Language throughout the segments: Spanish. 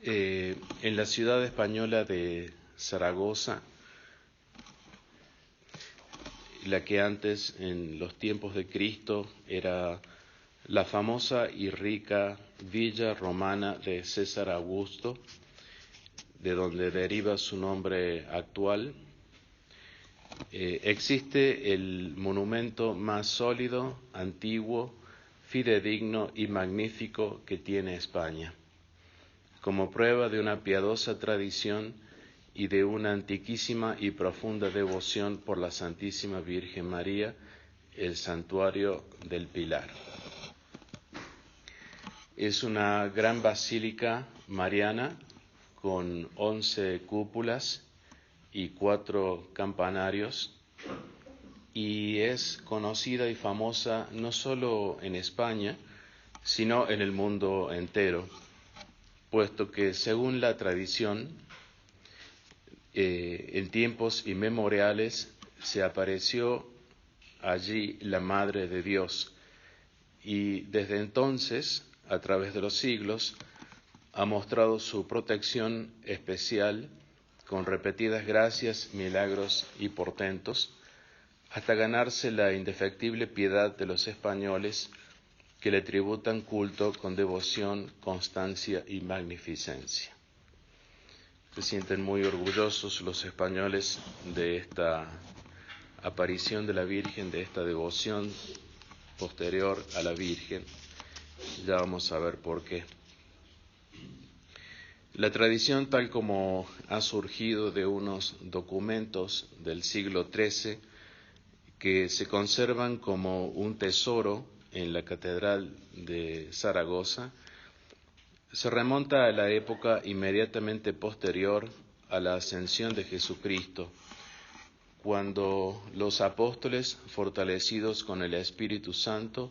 En la ciudad española de Zaragoza, la que antes, en los tiempos de Cristo, era la famosa y rica villa romana de César Augusto, de donde deriva su nombre actual, existe el monumento más sólido, antiguo, fidedigno y magnífico que tiene España, como prueba de una piadosa tradición y de una antiquísima y profunda devoción por la Santísima Virgen María, el Santuario del Pilar. Es una gran basílica mariana con 11 cúpulas y 4 campanarios, y es conocida y famosa no solo en España, sino en el mundo entero, puesto que según la tradición, en tiempos inmemoriales se apareció allí la Madre de Dios, y desde entonces, a través de los siglos, ha mostrado su protección especial con repetidas gracias, milagros y portentos, hasta ganarse la indefectible piedad de los españoles, que le tributan culto con devoción, constancia y magnificencia. Se sienten muy orgullosos los españoles de esta aparición de la Virgen, de esta devoción posterior a la Virgen. Ya vamos a ver por qué. La tradición, tal como ha surgido de unos documentos del siglo XIII que se conservan como un tesoro en la Catedral de Zaragoza, se remonta a la época inmediatamente posterior a la ascensión de Jesucristo, cuando los apóstoles, fortalecidos con el Espíritu Santo,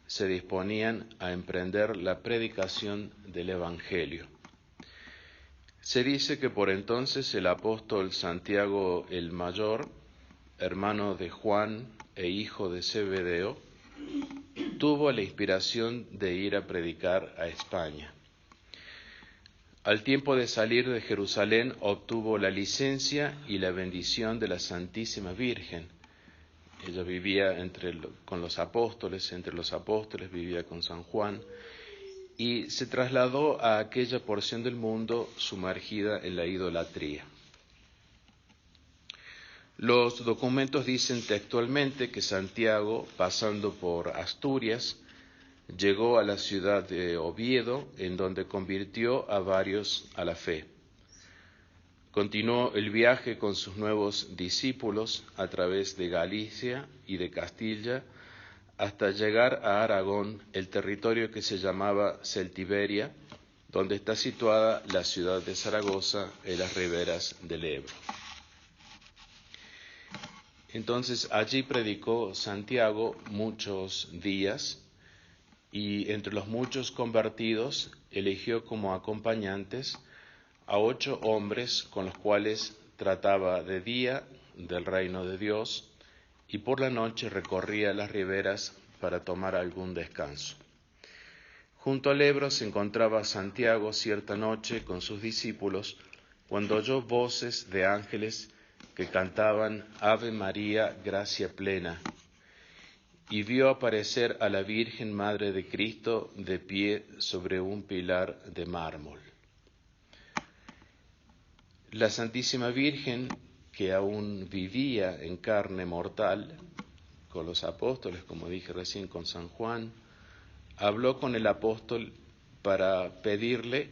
se disponían a emprender la predicación del Evangelio. Se dice que por entonces el apóstol Santiago el Mayor, hermano de Juan e hijo de Zebedeo, tuvo la inspiración de ir a predicar a España. Al tiempo de salir de Jerusalén obtuvo la licencia y la bendición de la Santísima Virgen. Ella vivía con los apóstoles, entre los apóstoles vivía con San Juan, y se trasladó a aquella porción del mundo sumergida en la idolatría. Los documentos dicen textualmente que Santiago, pasando por Asturias, llegó a la ciudad de Oviedo, en donde convirtió a varios a la fe. Continuó el viaje con sus nuevos discípulos a través de Galicia y de Castilla, hasta llegar a Aragón, el territorio que se llamaba Celtiberia, donde está situada la ciudad de Zaragoza, en las riberas del Ebro. Entonces allí predicó Santiago muchos días, y entre los muchos convertidos eligió como acompañantes a 8 hombres con los cuales trataba de día del reino de Dios, y por la noche recorría las riberas para tomar algún descanso. Junto al Ebro se encontraba Santiago cierta noche con sus discípulos, cuando oyó voces de ángeles que cantaban Ave María, gracia plena, y vio aparecer a la Virgen Madre de Cristo de pie sobre un pilar de mármol. La Santísima Virgen, que aún vivía en carne mortal con los apóstoles, como dije recién con San Juan, habló con el apóstol para pedirle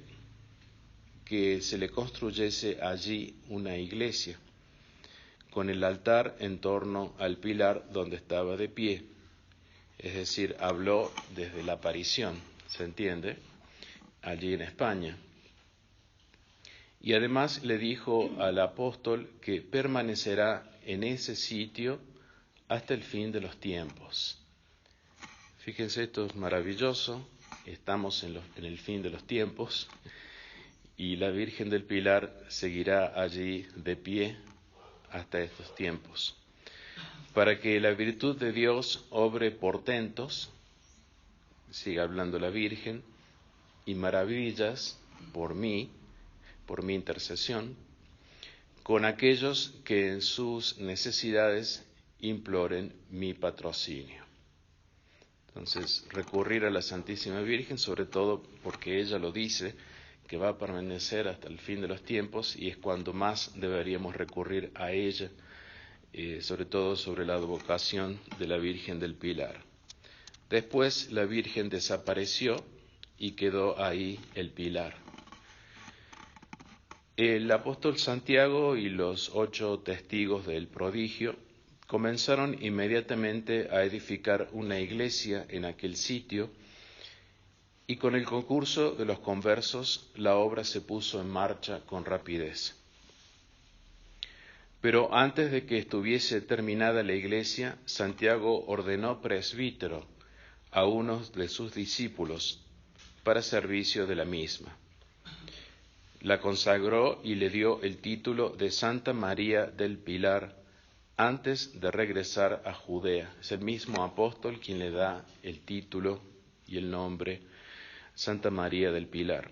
que se le construyese allí una iglesia, con el altar en torno al pilar donde estaba de pie. Es decir, habló desde la aparición, ¿se entiende?, allí en España. Y además le dijo al apóstol que permanecerá en ese sitio hasta el fin de los tiempos. Fíjense, esto es maravilloso, estamos en el fin de los tiempos, y la Virgen del Pilar seguirá allí de pie hasta estos tiempos, para que la virtud de Dios obre portentos, siga hablando la Virgen, y maravillas por mí, por mi intercesión, con aquellos que en sus necesidades imploren mi patrocinio. Entonces, recurrir a la Santísima Virgen, sobre todo porque ella lo dice, que va a permanecer hasta el fin de los tiempos, y es cuando más deberíamos recurrir a ella, sobre todo sobre la advocación de la Virgen del Pilar. Después la Virgen desapareció y quedó ahí el pilar. El apóstol Santiago y los 8 testigos del prodigio comenzaron inmediatamente a edificar una iglesia en aquel sitio, y con el concurso de los conversos la obra se puso en marcha con rapidez. Pero antes de que estuviese terminada la iglesia, Santiago ordenó presbítero a unos de sus discípulos para servicio de la misma. La consagró y le dio el título de Santa María del Pilar antes de regresar a Judea. Es el mismo apóstol quien le da el título y el nombre Santa María del Pilar.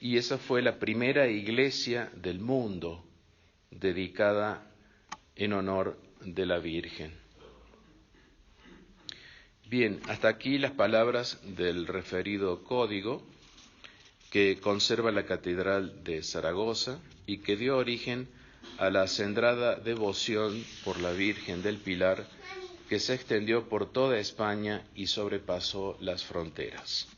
Y esa fue la primera iglesia del mundo dedicada en honor de la Virgen. Bien, hasta aquí las palabras del referido código que conserva la Catedral de Zaragoza y que dio origen a la acendrada devoción por la Virgen del Pilar, que se extendió por toda España y sobrepasó las fronteras.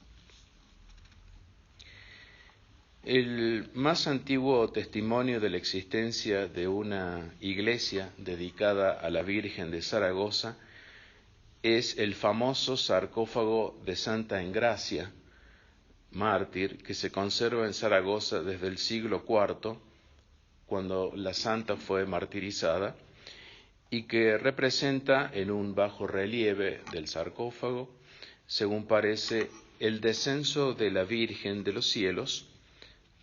El más antiguo testimonio de la existencia de una iglesia dedicada a la Virgen de Zaragoza es el famoso sarcófago de Santa Engracia, mártir, que se conserva en Zaragoza desde el siglo IV, cuando la santa fue martirizada, y que representa en un bajo relieve del sarcófago, según parece, el descenso de la Virgen de los cielos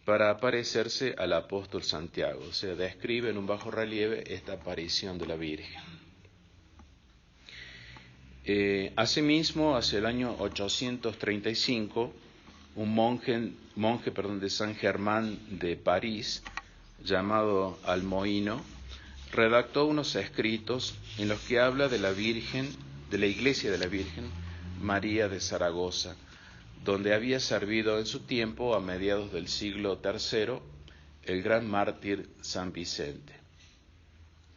para aparecerse al apóstol Santiago. O sea, describe en un bajo relieve esta aparición de la Virgen. Asimismo, hacia el año 835, un monje de San Germán de París, llamado Almoino, redactó unos escritos en los que habla de la Virgen, de la iglesia de la Virgen María de Zaragoza, donde había servido en su tiempo, a mediados del siglo III, el gran mártir San Vicente.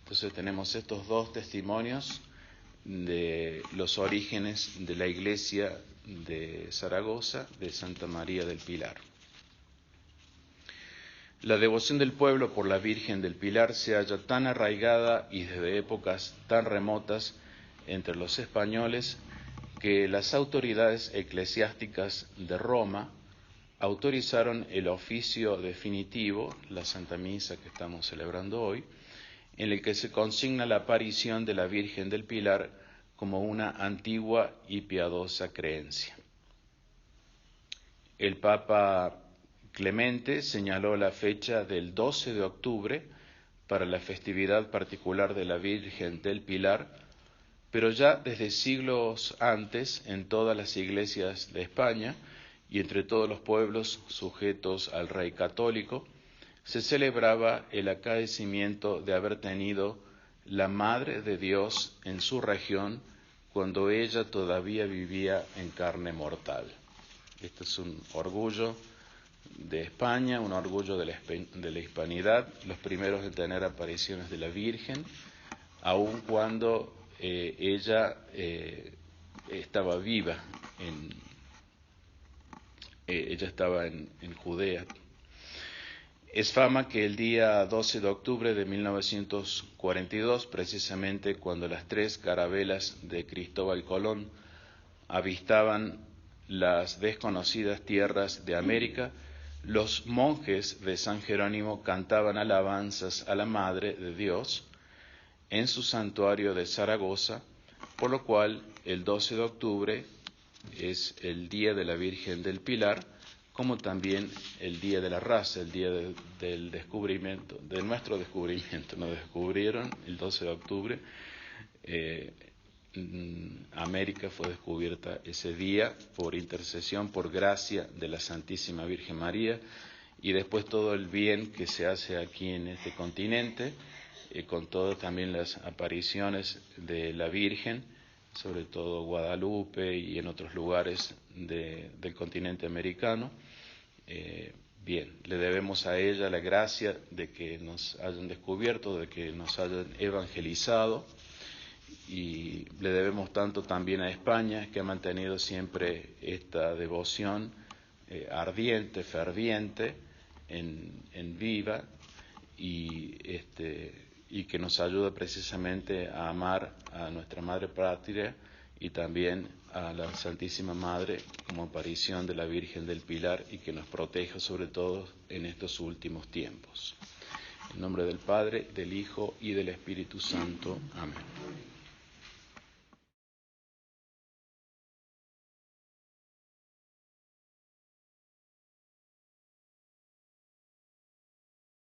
Entonces tenemos estos dos testimonios de los orígenes de la iglesia de Zaragoza, de Santa María del Pilar. La devoción del pueblo por la Virgen del Pilar se halla tan arraigada y desde épocas tan remotas entre los españoles que las autoridades eclesiásticas de Roma autorizaron el oficio definitivo, la Santa Misa que estamos celebrando hoy, en el que se consigna la aparición de la Virgen del Pilar como una antigua y piadosa creencia. El Papa Clemente señaló la fecha del 12 de octubre para la festividad particular de la Virgen del Pilar, pero ya desde siglos antes, en todas las iglesias de España y entre todos los pueblos sujetos al rey católico, se celebraba el acaecimiento de haber tenido la Madre de Dios en su región cuando ella todavía vivía en carne mortal. Este es un orgullo de España, un orgullo de la hispanidad, los primeros en tener apariciones de la Virgen, aun cuando ella estaba viva, ella estaba en Judea. Es fama que el día 12 de octubre de 1942, precisamente cuando las 3 carabelas de Cristóbal Colón avistaban las desconocidas tierras de América, los monjes de San Jerónimo cantaban alabanzas a la Madre de Dios en su santuario de Zaragoza, por lo cual el 12 de octubre es el Día de la Virgen del Pilar, como también el Día de la Raza, el día del descubrimiento, de nuestro descubrimiento. Nos descubrieron el 12 de octubre, América fue descubierta ese día por intercesión, por gracia de la Santísima Virgen María, y después todo el bien que se hace aquí en este continente, con todo también las apariciones de la Virgen, sobre todo Guadalupe y en otros lugares del continente americano. Bien, le debemos a ella la gracia de que nos hayan descubierto, de que nos hayan evangelizado, y le debemos tanto también a España, que ha mantenido siempre esta devoción ardiente, ferviente, en viva, y que nos ayuda precisamente a amar a nuestra Madre Patria y también a la Santísima Madre como aparición de la Virgen del Pilar, y que nos proteja sobre todo en estos últimos tiempos. En nombre del Padre, del Hijo y del Espíritu Santo. Amén.